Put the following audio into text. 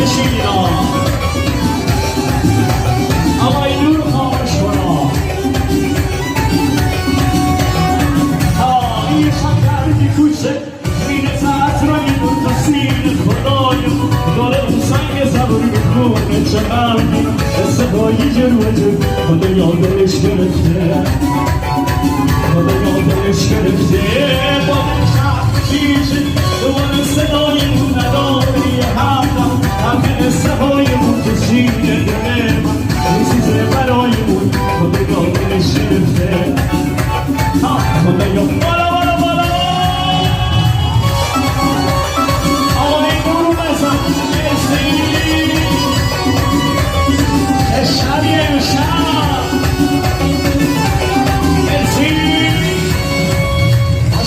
بشین اینا اما این نور خاموش کنم این شکردی کوچه این تطرایی دو تا سین خدایم داره اون سنگ زبری بکنه چقدر صدایی جروه خدا یادش گرفته خدا یادش گرفته